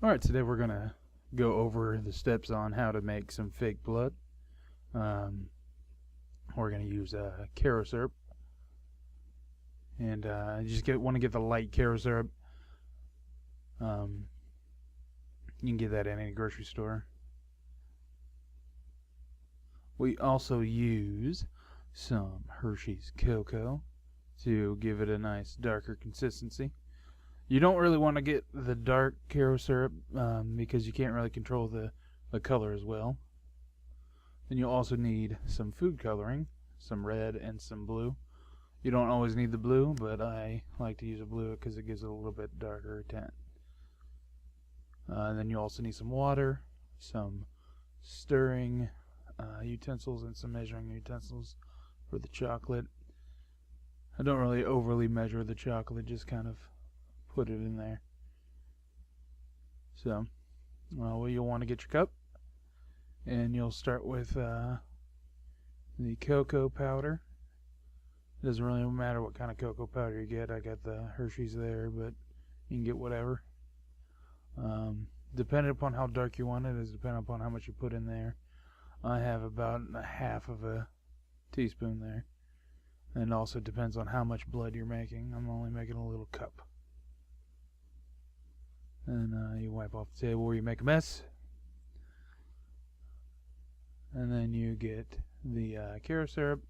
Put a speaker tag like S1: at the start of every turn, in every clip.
S1: Alright, today we're going to go over the steps on how to make some fake blood. We're going to use Karo syrup. And you just want to get the light Karo syrup. You can get that at any grocery store. We also use some Hershey's Cocoa to give it a nice darker consistency. You don't really want to get the dark Karo syrup because you can't really control the color as well. Then you'll also need some food coloring, some red and some blue. You don't always need the blue, but I like to use a blue because it gives it a little bit darker tint. And then you also need some water, some stirring utensils, and some measuring utensils for the chocolate. I don't really overly measure the chocolate, just kind of put it in there. So, well, you'll want to get your cup, and you'll start with the cocoa powder. It doesn't really matter what kind of cocoa powder you get. I got the Hershey's there, but you can get whatever. Depending upon how dark you want it is depending upon how much you put in there. I have about a half of a teaspoon there, and also depends on how much blood you're making. I'm only making a little cup. And you wipe off the table where you make a mess, and then you get the Karo syrup.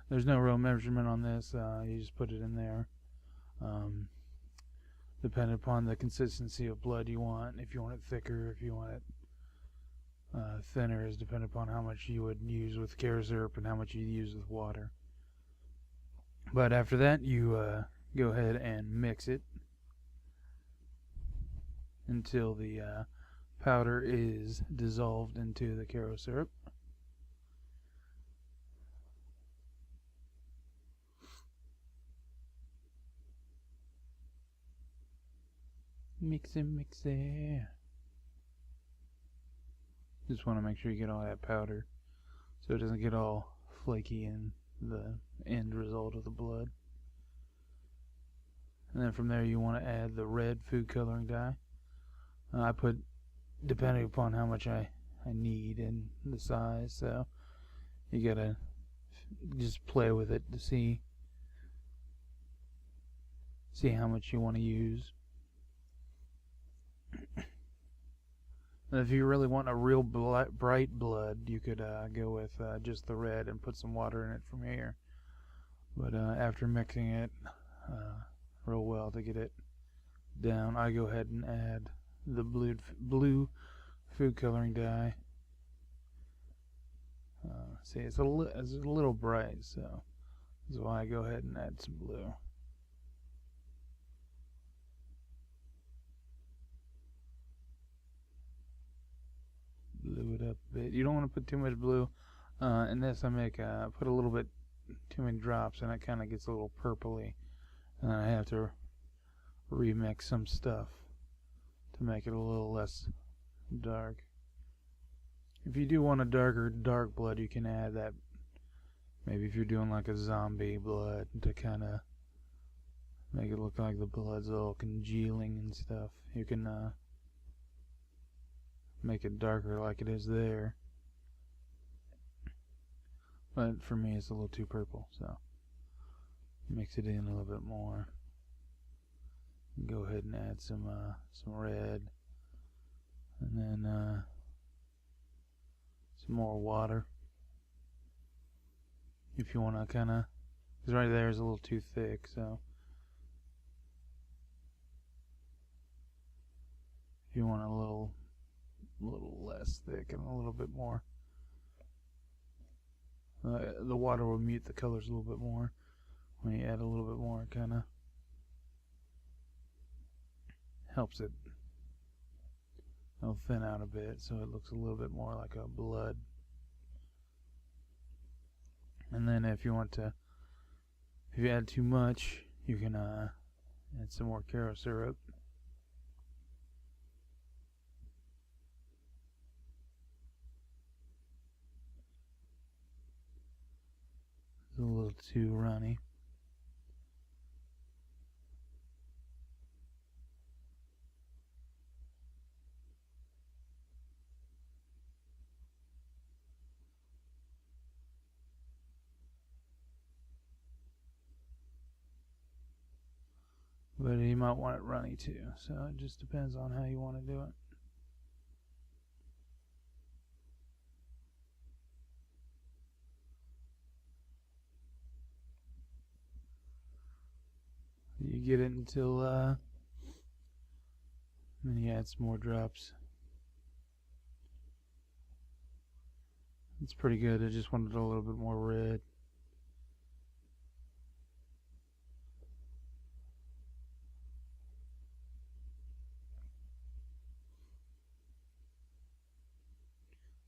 S1: There's no real measurement on this. You just put it in there. Depending upon the consistency of blood you want, if you want it thicker, if you want it thinner, is dependent upon how much you would use with Karo syrup and how much you use with water. But after that, you go ahead and mix it until the powder is dissolved into the Karo syrup. Mix it, mix it. Just want to make sure you get all that powder so it doesn't get all flaky in the end result of the blood. And then from there you want to add the red food coloring dye. I put, depending upon how much I need and the size, so you gotta just play with it to see how much you want to use. If you really want a real bright blood, you could go with just the red and put some water in it from here. But after mixing it real well to get it down, I go ahead and add the blue food coloring dye. See, it's a little bright, so that's why I go ahead and add some blue. Blue it up a bit. You don't want to put too much blue. In this, I put a little bit too many drops, and it kind of gets a little purpley. And then I have to remix some stuff to make it a little less dark. If you do want a dark blood, you can add that. Maybe if you're doing like a zombie blood to kind of make it look like the blood's all congealing and stuff, you can make it darker like it is there. But for me, it's a little too purple, so mix it in a little bit more. Go ahead and add some red, and then some more water. If you want to kind of, because right there is a little too thick, so if you want a little less thick and a little bit more, the water will mute the colors a little bit more when you add a little bit more. It kind of helps it thin out a bit so it looks a little bit more like a blood. And then if you add too much, you can add some more Karo syrup. It's a little too runny. but you might want it runny too, so it just depends on how you want to do it. You get it until then you add some more drops. It's pretty good. I just wanted a little bit more red.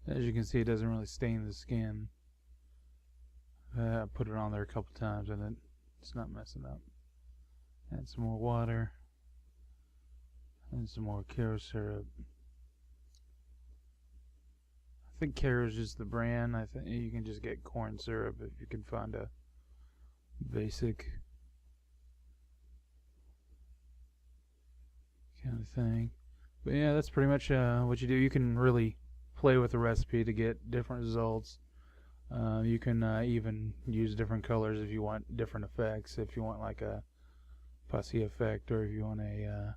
S1: As you can see, it doesn't really stain the skin. I put it on there a couple times and it's not messing up. Add some more water and some more Karo syrup. I think Karo is just the brand. I think you can just get corn syrup if you can find a basic kind of thing. But yeah, that's pretty much what you do. You can really play with the recipe to get different results. You can even use different colors if you want different effects. If you want like a pussy effect, or if you want a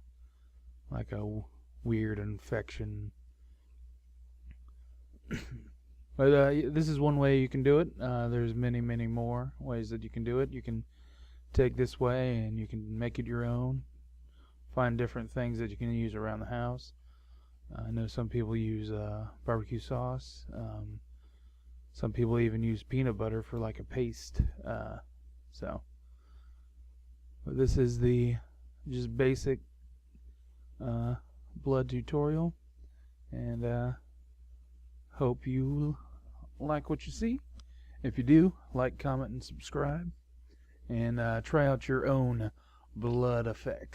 S1: like a weird infection. But this is one way you can do it. There's many more ways that you can do it. You can take this way and you can make it your own. Find different things that you can use around the house. I know some people use barbecue sauce. Some people even use peanut butter for like a paste. But this is the just basic blood tutorial, and hope you like what you see. If you do, like, comment, and subscribe, and try out your own blood effects.